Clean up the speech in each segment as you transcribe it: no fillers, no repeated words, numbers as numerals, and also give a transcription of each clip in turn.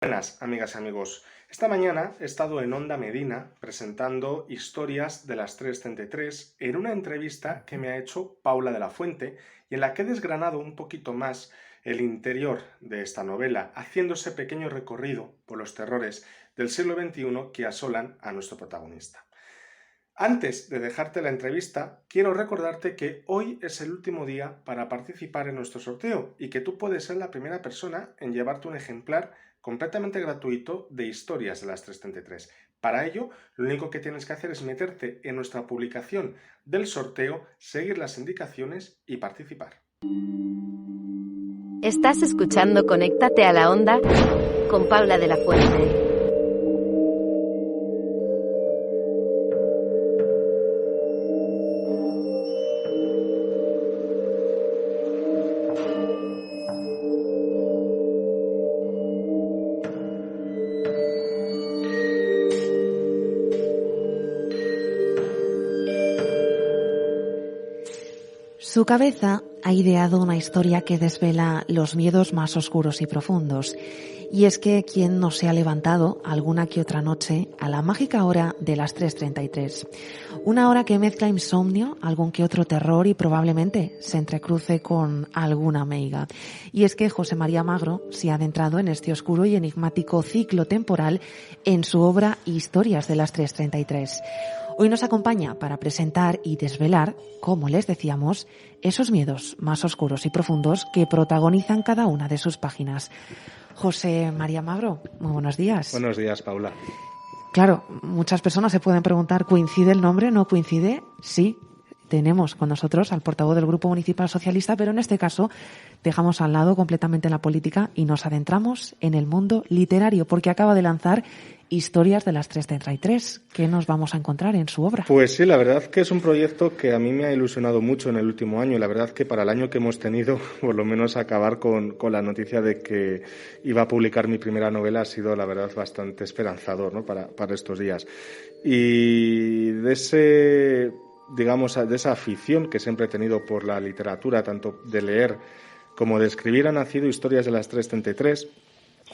Buenas, amigas y amigos. Esta mañana he estado en Onda Medina presentando Historias de las 333 en una entrevista que me ha hecho Paula de la Fuente y en la que he desgranado un poquito más el interior de esta novela, haciendo ese pequeño recorrido por los terrores del siglo XXI que asolan a nuestro protagonista. Antes de dejarte la entrevista, quiero recordarte que hoy es el último día para participar en nuestro sorteo y que tú puedes ser la primera persona en llevarte un ejemplar completamente gratuito de Historias de las 333. Para ello, lo único que tienes que hacer es meterte en nuestra publicación del sorteo, seguir las indicaciones y participar. Estás escuchando Conéctate a la Onda con Paula de la Fuente. Su cabeza ha ideado una historia que desvela los miedos más oscuros y profundos. Y es que quien no se ha levantado alguna que otra noche a la mágica hora de las 3:33. Una hora que mezcla insomnio, algún que otro terror y probablemente se entrecruce con alguna meiga. Y es que José María Magro se ha adentrado en este oscuro y enigmático ciclo temporal en su obra Historias de las 3:33. Hoy nos acompaña para presentar y desvelar, como les decíamos, esos miedos más oscuros y profundos que protagonizan cada una de sus páginas. José María Magro, muy buenos días. Buenos días, Paula. Claro, muchas personas se pueden preguntar, ¿coincide el nombre? ¿No coincide? Sí, tenemos con nosotros al portavoz del Grupo Municipal Socialista, pero en este caso dejamos al lado completamente la política y nos adentramos en el mundo literario, porque acaba de lanzar Historias de las 333. ¿Qué nos vamos a encontrar en su obra? Pues sí, la verdad que es un proyecto que a mí me ha ilusionado mucho en el último año y la verdad que para el año que hemos tenido, por lo menos acabar con la noticia de que iba a publicar mi primera novela ha sido, la verdad, bastante esperanzador, ¿no? para estos días. Y de esa afición que siempre he tenido por la literatura, tanto de leer como de escribir, ha nacido Historias de las 333,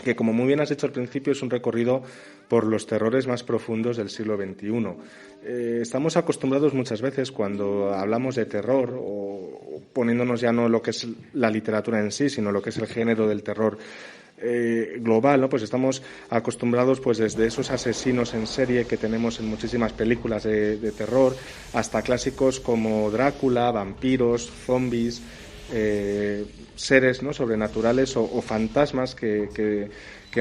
que, como muy bien has dicho al principio, es un recorrido por los terrores más profundos del siglo XXI. Estamos acostumbrados muchas veces, cuando hablamos de terror, o poniéndonos ya no lo que es la literatura en sí, sino lo que es el género del terror global, ¿no? Pues estamos acostumbrados, pues, desde esos asesinos en serie que tenemos en muchísimas películas de terror, hasta clásicos como Drácula, vampiros, zombies, seres, ¿no?, sobrenaturales o fantasmas que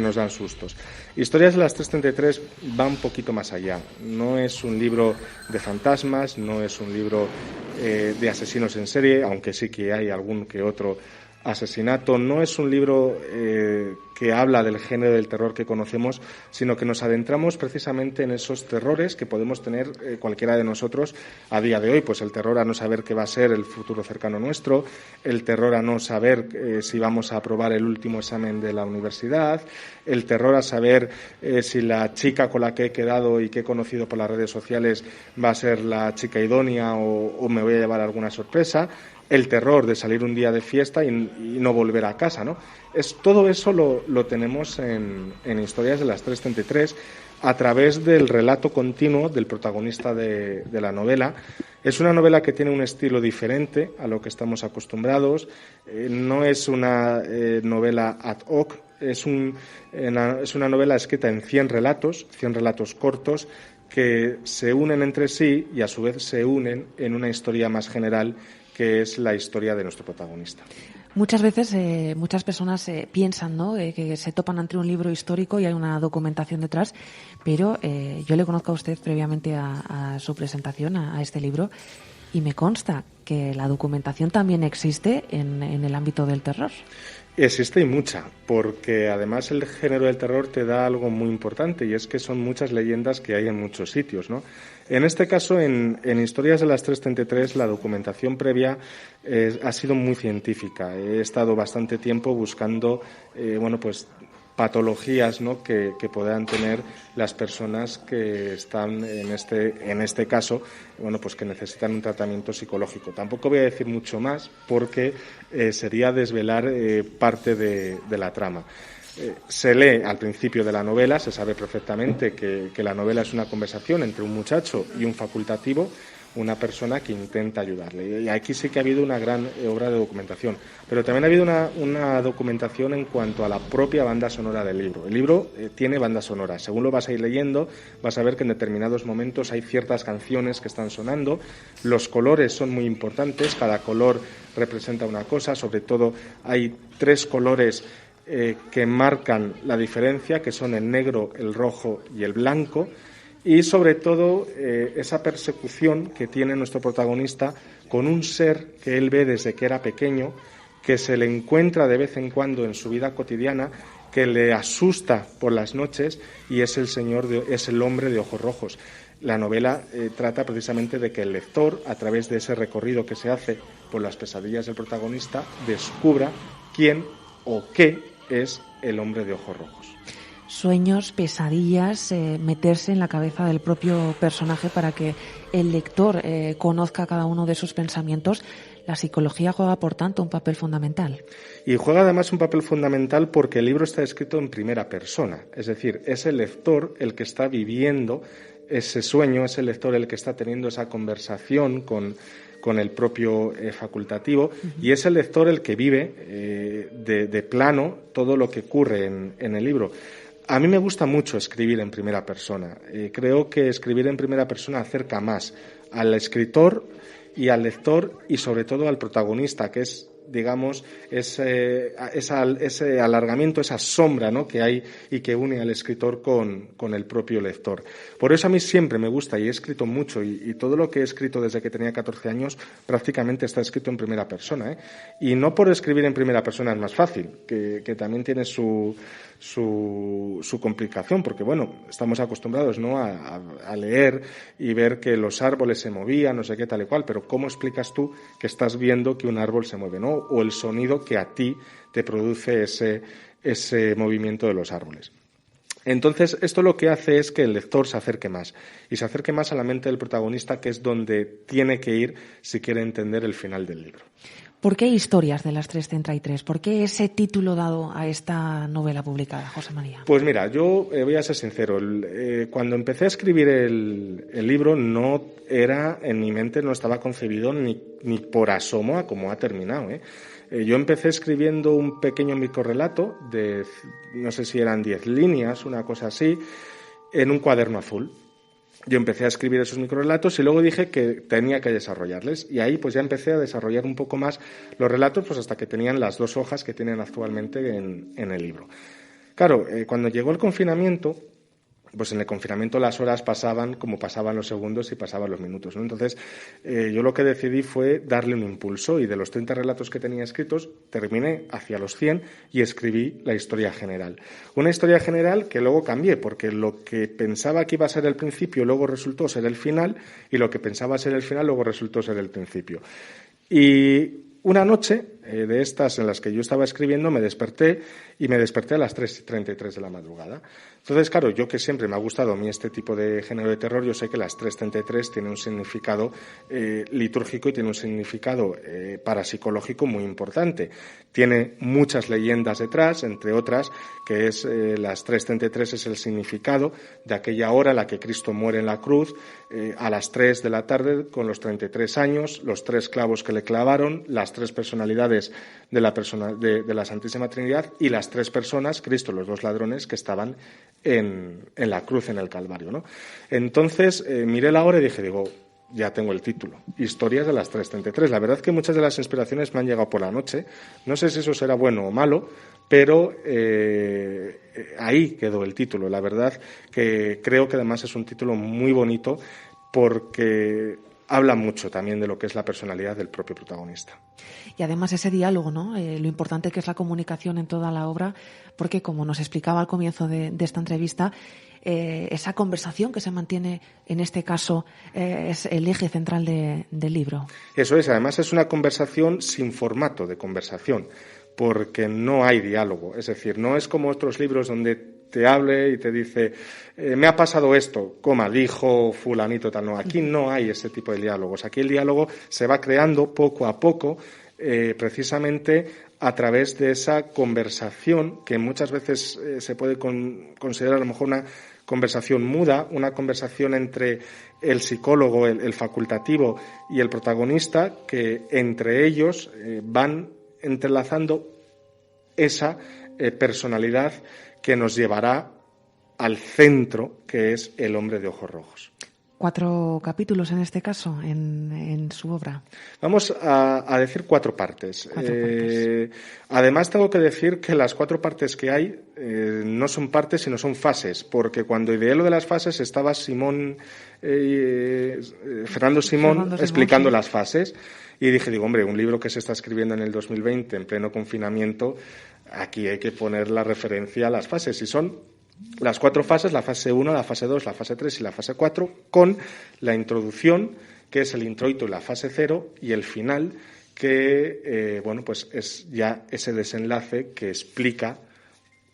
nos dan sustos. Historias de las 333 va un poquito más allá. No es un libro de fantasmas, no es un libro de asesinos en serie, aunque sí que hay algún que otro asesinato. No es un libro que habla del género del terror que conocemos, sino que nos adentramos precisamente en esos terrores que podemos tener cualquiera de nosotros a día de hoy. Pues el terror a no saber qué va a ser el futuro cercano nuestro, el terror a no saber si vamos a aprobar el último examen de la universidad, el terror a saber si la chica con la que he quedado y que he conocido por las redes sociales va a ser la chica idónea o me voy a llevar alguna sorpresa, el terror de salir un día de fiesta y no volver a casa, ¿no? Todo eso lo tenemos en Historias de las 333 a través del relato continuo del protagonista de la novela. Es una novela que tiene un estilo diferente a lo que estamos acostumbrados. No es una novela ad hoc, es una novela escrita en 100 relatos cortos que se unen entre sí y a su vez se unen en una historia más general, que es la historia de nuestro protagonista. Muchas veces muchas personas piensan, ¿no?, que se topan ante un libro histórico y hay una documentación detrás, pero yo le conozco a usted previamente a su presentación, a este libro, y me consta que la documentación también existe en el ámbito del terror. Existe y mucha, porque además el género del terror te da algo muy importante, y es que son muchas leyendas que hay en muchos sitios, ¿no? En este caso, en Historias de las 333, la documentación previa ha sido muy científica. He estado bastante tiempo buscando, pues patologías, ¿no?, que puedan tener las personas que están en este caso, pues que necesitan un tratamiento psicológico. Tampoco voy a decir mucho más porque sería desvelar parte de la trama. Se lee al principio de la novela, se sabe perfectamente que la novela es una conversación entre un muchacho y un facultativo, una persona que intenta ayudarle. Y aquí sí que ha habido una gran obra de documentación, pero también ha habido una documentación en cuanto a la propia banda sonora del libro. El libro tiene banda sonora. Según lo vas a ir leyendo, vas a ver que en determinados momentos hay ciertas canciones que están sonando. Los colores son muy importantes, cada color representa una cosa, sobre todo hay 3 colores que marcan la diferencia, que son el negro, el rojo y el blanco, y sobre todo esa persecución que tiene nuestro protagonista con un ser que él ve desde que era pequeño, que se le encuentra de vez en cuando en su vida cotidiana, que le asusta por las noches, y es el hombre de ojos rojos. La novela trata precisamente de que el lector, a través de ese recorrido que se hace por las pesadillas del protagonista, descubra quién o qué es el hombre de ojos rojos. Sueños, pesadillas, meterse en la cabeza del propio personaje para que el lector conozca cada uno de sus pensamientos. La psicología juega, por tanto, un papel fundamental. Y juega además un papel fundamental porque el libro está escrito en primera persona. Es decir, es el lector el que está viviendo ese sueño, es el lector el que está teniendo esa conversación con el propio facultativo, y es el lector el que vive de plano todo lo que ocurre en el libro. A mí me gusta mucho escribir en primera persona. Creo que escribir en primera persona acerca más al escritor y al lector, y sobre todo al protagonista, que es, digamos, ese alargamiento, esa sombra, ¿no?, que hay y que une al escritor con el propio lector. Por eso a mí siempre me gusta, y he escrito mucho, y todo lo que he escrito desde que tenía 14 años prácticamente está escrito en primera persona, ¿eh? Y no por escribir en primera persona es más fácil, que también tiene su complicación, porque bueno, estamos acostumbrados, ¿no?, a leer y ver que los árboles se movían, no sé qué, tal y cual, pero ¿cómo explicas tú que estás viendo que un árbol se mueve, ¿no?, o el sonido que a ti te produce ese movimiento de los árboles? Entonces, esto lo que hace es que el lector se acerque más, y se acerque más a la mente del protagonista, que es donde tiene que ir si quiere entender el final del libro. ¿Por qué Historias de las 333? ¿Por qué ese título dado a esta novela publicada, José María? Pues mira, yo voy a ser sincero. Cuando empecé a escribir el libro, no era en mi mente, no estaba concebido ni por asomo a cómo ha terminado, ¿eh? Yo empecé escribiendo un pequeño microrrelato de, no sé si eran 10 líneas, una cosa así, en un cuaderno azul. Yo empecé a escribir esos microrelatos y luego dije que tenía que desarrollarles. Y ahí pues ya empecé a desarrollar un poco más los relatos, pues hasta que tenían las 2 hojas que tienen actualmente en el libro. Claro, cuando llegó el confinamiento, pues en el confinamiento las horas pasaban como pasaban los segundos y pasaban los minutos, ¿no? Entonces, yo lo que decidí fue darle un impulso, y de los 30 relatos que tenía escritos, terminé hacia los 100 y escribí la historia general. Una historia general que luego cambié, porque lo que pensaba que iba a ser el principio luego resultó ser el final, y lo que pensaba ser el final luego resultó ser el principio. Y una noche de estas en las que yo estaba escribiendo me desperté a las 3:33 de la madrugada. Entonces, claro, yo que siempre me ha gustado a mí este tipo de género de terror, yo sé que las 3:33 tiene un significado litúrgico y tiene un significado parapsicológico muy importante. Tiene muchas leyendas detrás, entre otras, que es las 3:33 es el significado de aquella hora en la que Cristo muere en la cruz, a las 3 de la tarde, con los 33 años, los 3 clavos que le clavaron, las 3 personalidades de la Santísima Trinidad, y las 3 personas, Cristo, los 2 ladrones, que estaban en la cruz, en el Calvario, ¿no? Entonces miré la hora y digo, ya tengo el título, Historias de las 333. La verdad que muchas de las inspiraciones me han llegado por la noche. No sé si eso será bueno o malo, pero ahí quedó el título. La verdad que creo que además es un título muy bonito, porque habla mucho también de lo que es la personalidad del propio protagonista. Y además ese diálogo, ¿no? Lo importante que es la comunicación en toda la obra, porque como nos explicaba al comienzo de esta entrevista, esa conversación que se mantiene en este caso es el eje central del libro. Eso es, además es una conversación sin formato de conversación, porque no hay diálogo. Es decir, no es como otros libros donde te hable y te dice, me ha pasado esto, dijo fulanito tal. No, aquí no hay ese tipo de diálogos. Aquí el diálogo se va creando poco a poco, precisamente a través de esa conversación que muchas veces se puede considerar a lo mejor una conversación muda, una conversación entre el psicólogo, el facultativo y el protagonista, que entre ellos van entrelazando esa personalidad que nos llevará al centro, que es el hombre de ojos rojos. 4 capítulos en este caso, en su obra. Vamos a decir 4 partes. Además, tengo que decir que las 4 partes que hay no son partes, sino son fases, porque cuando ideé lo de las fases estaba Fernando Simón explicando las fases, y digo, hombre, un libro que se está escribiendo en el 2020, en pleno confinamiento, aquí hay que poner la referencia a las fases, y son las 4 fases: la fase 1, la fase 2, la fase 3 y la fase 4, con la introducción, que es el introito y la fase 0, y el final, que pues es ya ese desenlace que explica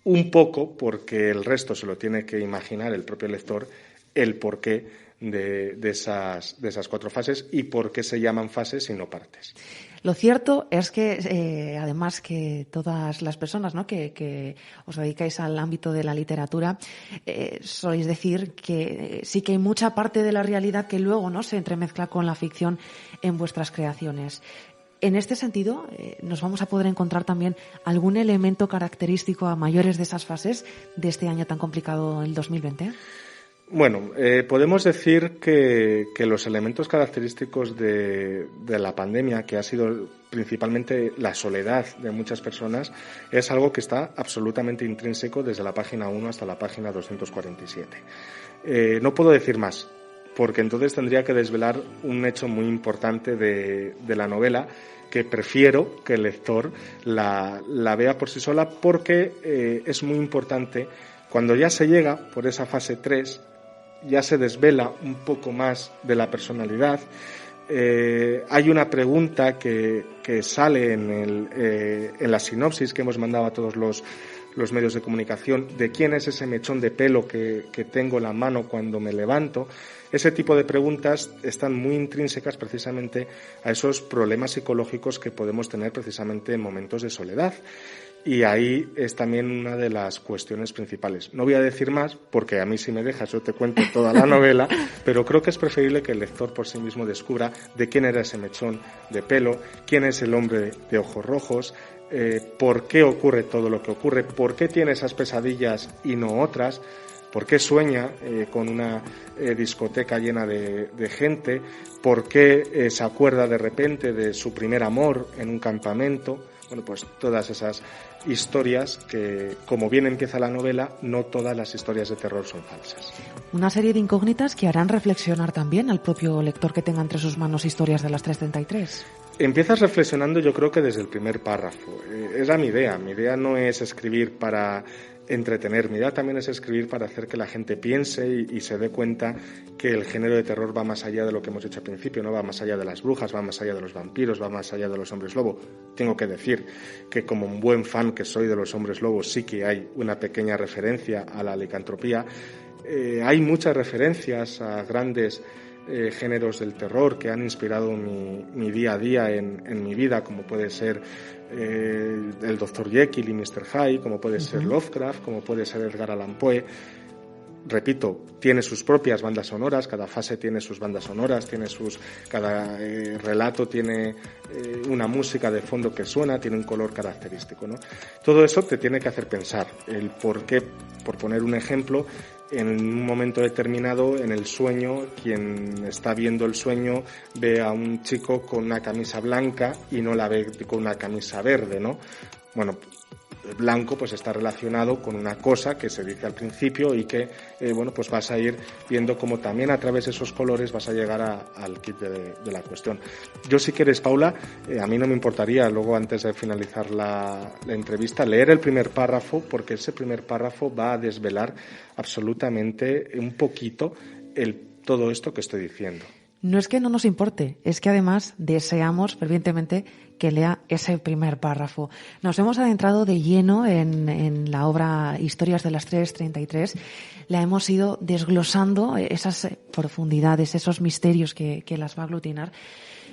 un poco, porque el resto se lo tiene que imaginar el propio lector, el porqué de esas 4 fases y por qué se llaman fases y no partes. Lo cierto es que, además, que todas las personas, ¿no?, que os dedicáis al ámbito de la literatura, soléis decir que sí que hay mucha parte de la realidad que luego, ¿no?, se entremezcla con la ficción en vuestras creaciones. En este sentido, ¿nos vamos a poder encontrar también algún elemento característico a mayores de esas fases de este año tan complicado, el 2020? Bueno, podemos decir que los elementos característicos de la pandemia, que ha sido principalmente la soledad de muchas personas, es algo que está absolutamente intrínseco desde la página 1 hasta la página 247. No puedo decir más, porque entonces tendría que desvelar un hecho muy importante de la novela, que prefiero que el lector la vea por sí sola, porque es muy importante. Cuando ya se llega por esa fase 3, ya se desvela un poco más de la personalidad. Hay una pregunta que sale en la sinopsis que hemos mandado a todos los medios de comunicación, de quién es ese mechón de pelo que tengo en la mano cuando me levanto. Ese tipo de preguntas están muy intrínsecas precisamente a esos problemas psicológicos que podemos tener precisamente en momentos de soledad. Y ahí es también una de las cuestiones principales. No voy a decir más, porque a mí, si me dejas, yo te cuento toda la novela, pero creo que es preferible que el lector por sí mismo descubra de quién era ese mechón de pelo, quién es el hombre de ojos rojos, por qué ocurre todo lo que ocurre, por qué tiene esas pesadillas y no otras, por qué sueña con una discoteca llena de gente, por qué se acuerda de repente de su primer amor en un campamento. Bueno, pues todas esas historias que, como bien empieza la novela, no todas las historias de terror son falsas. Una serie de incógnitas que harán reflexionar también al propio lector que tenga entre sus manos historias de las 333. Empiezas reflexionando, yo creo que desde el primer párrafo. Era mi idea. Mi idea no es escribir para entretener, mi idea también es escribir para hacer que la gente piense y se dé cuenta que el género de terror va más allá de lo que hemos dicho al principio, no va más allá de las brujas, va más allá de los vampiros, va más allá de los hombres lobo. Tengo que decir que, como un buen fan que soy de los hombres lobos, sí que hay una pequeña referencia a la licantropía. Hay muchas referencias a grandes géneros del terror que han inspirado mi día a día en mi vida, como puede ser el Dr. Jekyll y Mr. Hyde, como puede ser Lovecraft, como puede ser Edgar Allan Poe. Repito, tiene sus propias bandas sonoras, cada fase tiene sus bandas sonoras, cada relato tiene una música de fondo que suena, tiene un color característico, ¿no? Todo eso te tiene que hacer pensar el por qué, por poner un ejemplo, en un momento determinado, en el sueño, quien está viendo el sueño ve a un chico con una camisa blanca y no la ve con una camisa verde, ¿no? Bueno, el blanco pues está relacionado con una cosa que se dice al principio y que pues vas a ir viendo cómo también a través de esos colores vas a llegar al kit de la cuestión. Yo, si quieres, Paula, a mí no me importaría luego, antes de finalizar la entrevista, leer el primer párrafo, porque ese primer párrafo va a desvelar absolutamente un poquito todo esto que estoy diciendo. No es que no nos importe, es que además deseamos fervientemente que lea ese primer párrafo. Nos hemos adentrado de lleno en la obra Historias de las 333. La hemos ido desglosando esas profundidades, esos misterios que las va a aglutinar.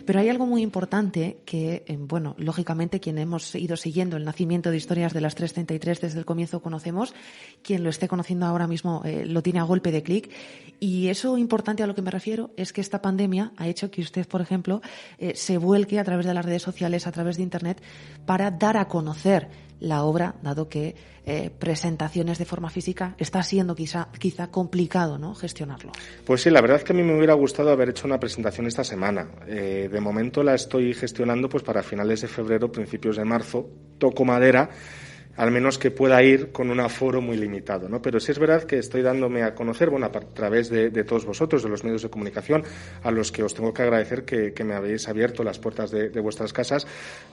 Pero hay algo muy importante que, bueno, lógicamente quien hemos ido siguiendo el nacimiento de Historias de las 333 desde el comienzo conocemos, quien lo esté conociendo ahora mismo lo tiene a golpe de clic. Y eso importante a lo que me refiero es que esta pandemia ha hecho que usted, por ejemplo, se vuelque a través de las redes sociales, a través de Internet, para dar a conocer la obra, dado que presentaciones de forma física está siendo quizá complicado, ¿no?, gestionarlo. Pues sí, la verdad es que a mí me hubiera gustado haber hecho una presentación esta semana. De momento la estoy gestionando pues para finales de febrero, principios de marzo. Toco madera, al menos que pueda ir con un aforo muy limitado, ¿no? Pero sí es verdad que estoy dándome a conocer, bueno, a través de todos vosotros, de los medios de comunicación, a los que os tengo que agradecer que me habéis abierto las puertas de vuestras casas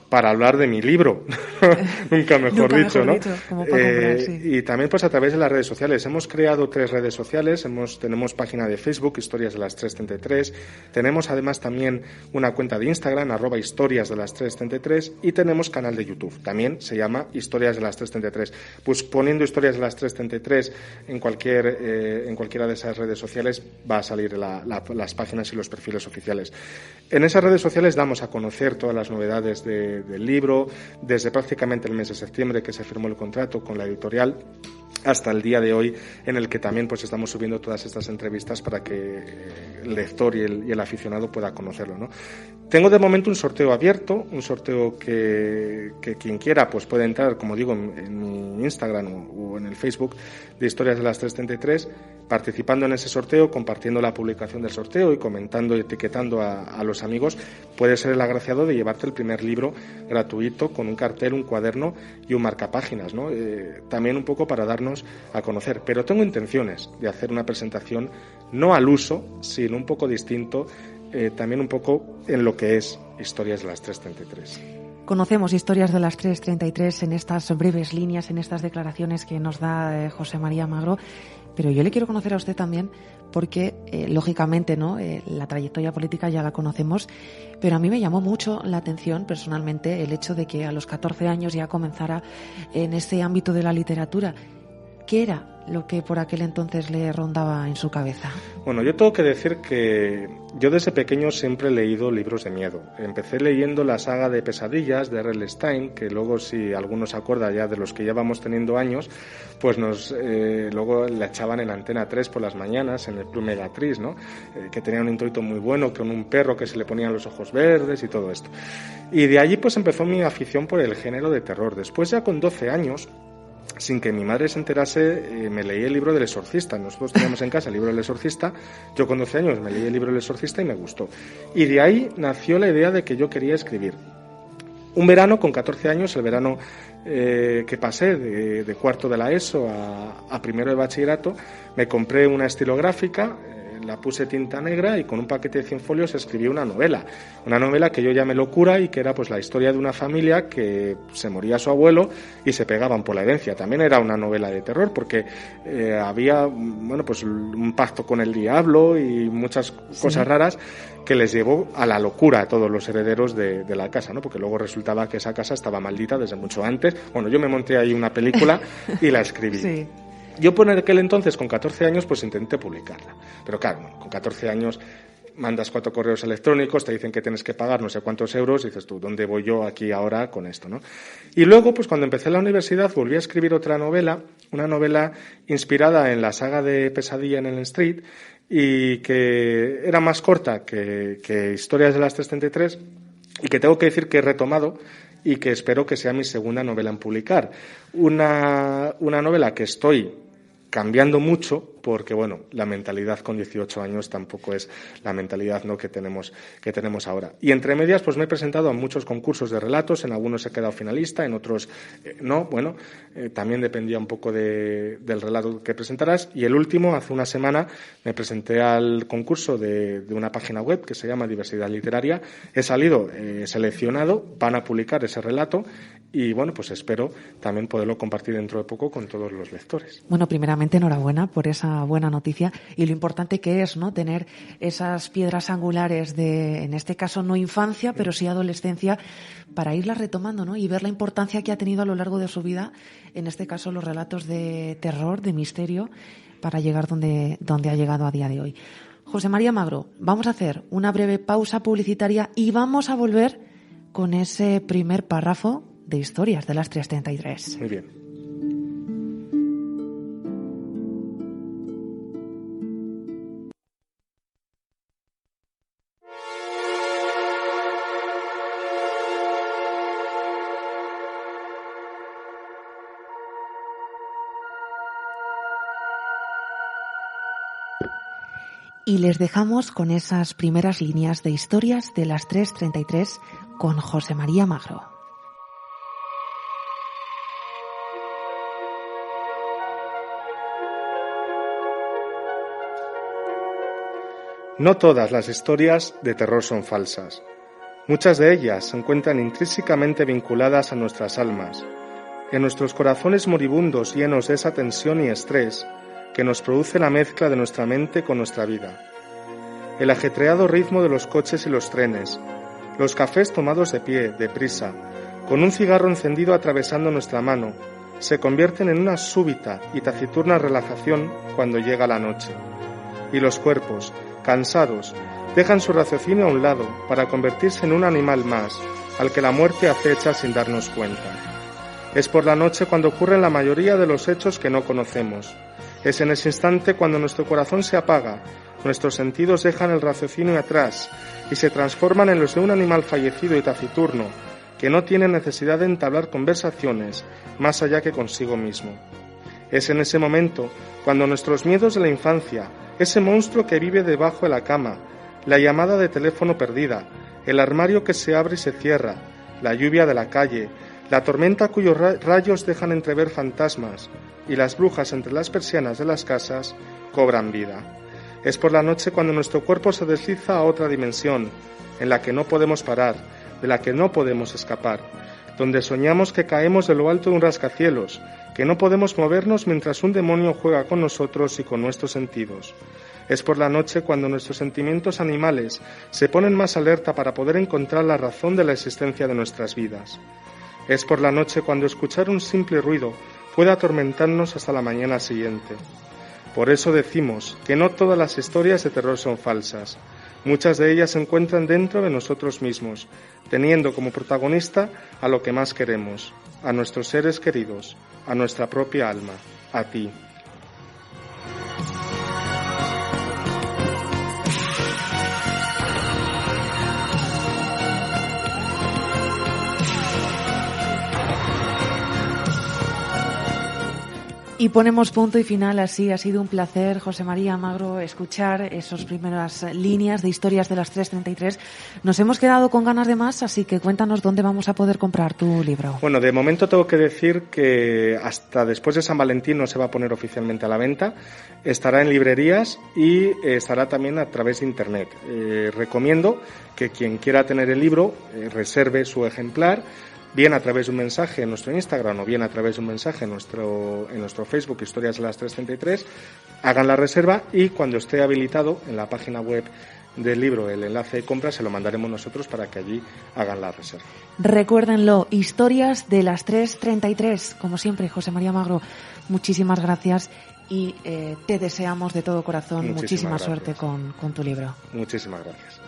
para hablar de mi libro, nunca mejor dicho, ¿no? Como para comprar, sí. Y también pues a través de las redes sociales. Hemos creado 3 redes sociales, tenemos página de Facebook, Historias de las 333, tenemos además también una cuenta de Instagram, @Historias de las 333, y tenemos canal de YouTube, también se llama Historias de las 333. Pues poniendo Historias de las 333 en cualquiera de esas redes sociales va a salir las páginas y los perfiles oficiales. En esas redes sociales damos a conocer todas las novedades del libro, desde prácticamente el mes de septiembre que se firmó el contrato con la editorial hasta el día de hoy, en el que también pues estamos subiendo todas estas entrevistas para que el lector y el aficionado pueda conocerlo, ¿no? Tengo de momento un sorteo abierto, un sorteo que quien quiera pues puede entrar, como digo, en mi Instagram o en el Facebook de Historias de las 333, participando en ese sorteo, compartiendo la publicación del sorteo y comentando y etiquetando a los amigos. Puede ser el agraciado de llevarte el primer libro gratuito con un cartel, un cuaderno y un marcapáginas, ¿no? También un poco para darnos a conocer. Pero tengo intenciones de hacer una presentación no al uso, sino un poco distinto, también un poco en lo que es Historias de las 333. Conocemos Historias de las 333 en estas breves líneas, en estas declaraciones que nos da José María Magro, pero yo le quiero conocer a usted también porque, lógicamente, ¿no?, la trayectoria política ya la conocemos, pero a mí me llamó mucho la atención personalmente el hecho de que a los 14 años ya comenzara en este ámbito de la literatura. ¿Qué era lo que por aquel entonces le rondaba en su cabeza? Bueno, yo tengo que decir que yo desde pequeño siempre he leído libros de miedo. Empecé leyendo la saga de Pesadillas de R.L. Stine, que luego, si alguno se acuerda ya de los que ya vamos teniendo años, pues luego la echaban en Antena 3 por las mañanas, en el Club Megatriz, ¿no? Que tenía un introito muy bueno, con un perro que se le ponían los ojos verdes y todo esto. Y de allí pues empezó mi afición por el género de terror. Después, ya con 12 años, sin que mi madre se enterase, me leí el libro del Exorcista. Nosotros teníamos en casa el libro del Exorcista. Yo con 12 años me leí el libro del Exorcista y me gustó. Y de ahí nació la idea de que yo quería escribir. Un verano, con 14 años, el verano que pasé de cuarto de la ESO a primero de bachillerato, me compré una estilográfica, la puse tinta negra y con un paquete de 100 folios escribí una novela que yo llamé Locura, y que era pues la historia de una familia que se moría su abuelo y se pegaban por la herencia. También era una novela de terror porque había, bueno, pues un pacto con el diablo y muchas cosas raras que les llevó a la locura a todos los herederos de la casa, ¿no? Porque luego resultaba que esa casa estaba maldita desde mucho antes. Bueno, yo me monté ahí una película y la escribí. Sí. Yo por aquel entonces, con 14 años, pues intenté publicarla. Pero claro, con 14 años mandas 4 correos electrónicos, te dicen que tienes que pagar no sé cuántos euros, y dices tú, ¿dónde voy yo aquí ahora con esto, no? Y luego, pues cuando empecé la universidad, volví a escribir otra novela, una novela inspirada en la saga de Pesadilla en el Street, y que era más corta que Historias de las 333, y que tengo que decir que he retomado y que espero que sea mi segunda novela en publicar. Una novela que estoy cambiando mucho porque, bueno, la mentalidad con 18 años tampoco es la mentalidad, ¿no?, que tenemos ahora. Y entre medias, pues me he presentado a muchos concursos de relatos, en algunos he quedado finalista, en otros no. Bueno, también dependía un poco del relato que presentarás. Y el último, hace una semana, me presenté al concurso de una página web que se llama Diversidad Literaria. He salido seleccionado, van a publicar ese relato y, bueno, pues espero también poderlo compartir dentro de poco con todos los lectores. Bueno, primeramente, enhorabuena por esa buena noticia y lo importante que es, ¿no?, tener esas piedras angulares de, en este caso, no infancia, pero sí adolescencia, para irlas retomando, ¿no?, y ver la importancia que ha tenido a lo largo de su vida, en este caso los relatos de terror, de misterio, para llegar donde ha llegado a día de hoy. José María Magro, vamos a hacer una breve pausa publicitaria y vamos a volver con ese primer párrafo de Historias de las 333. Muy bien. Y les dejamos con esas primeras líneas de Historias de las 333 con José María Magro. No todas las historias de terror son falsas. Muchas de ellas se encuentran intrínsecamente vinculadas a nuestras almas, en nuestros corazones moribundos llenos de esa tensión y estrés que nos produce la mezcla de nuestra mente con nuestra vida. El ajetreado ritmo de los coches y los trenes, los cafés tomados de pie, deprisa, con un cigarro encendido atravesando nuestra mano, se convierten en una súbita y taciturna relajación cuando llega la noche. Y los cuerpos, cansados, dejan su raciocinio a un lado para convertirse en un animal más, al que la muerte acecha sin darnos cuenta. Es por la noche cuando ocurren la mayoría de los hechos que no conocemos. Es en ese instante cuando nuestro corazón se apaga, nuestros sentidos dejan el raciocinio atrás y se transforman en los de un animal fallecido y taciturno, que no tiene necesidad de entablar conversaciones más allá que consigo mismo. Es en ese momento cuando nuestros miedos de la infancia, ese monstruo que vive debajo de la cama, la llamada de teléfono perdida, el armario que se abre y se cierra, la lluvia de la calle, la tormenta cuyos rayos dejan entrever fantasmas y las brujas entre las persianas de las casas cobran vida. Es por la noche cuando nuestro cuerpo se desliza a otra dimensión, en la que no podemos parar, de la que no podemos escapar, donde soñamos que caemos de lo alto de un rascacielos, que no podemos movernos mientras un demonio juega con nosotros y con nuestros sentidos. Es por la noche cuando nuestros sentimientos animales se ponen más alerta para poder encontrar la razón de la existencia de nuestras vidas. Es por la noche cuando escuchar un simple ruido puede atormentarnos hasta la mañana siguiente. Por eso decimos que no todas las historias de terror son falsas. Muchas de ellas se encuentran dentro de nosotros mismos, teniendo como protagonista a lo que más queremos, a nuestros seres queridos, a nuestra propia alma, a ti. Y ponemos punto y final así. Ha sido un placer, José María Magro, escuchar esas primeras líneas de Historias de las 333. Nos hemos quedado con ganas de más, así que cuéntanos dónde vamos a poder comprar tu libro. Bueno, de momento tengo que decir que hasta después de San Valentín no se va a poner oficialmente a la venta. Estará en librerías y estará también a través de Internet. Recomiendo que quien quiera tener el libro reserve su ejemplar, bien a través de un mensaje en nuestro Instagram o bien a través de un mensaje en nuestro Facebook, Historias de las 333, hagan la reserva y cuando esté habilitado en la página web del libro el enlace de compra se lo mandaremos nosotros para que allí hagan la reserva. Recuérdenlo, Historias de las 333. Como siempre, José María Magro, muchísimas gracias y te deseamos de todo corazón muchísima suerte con tu libro. Muchísimas gracias.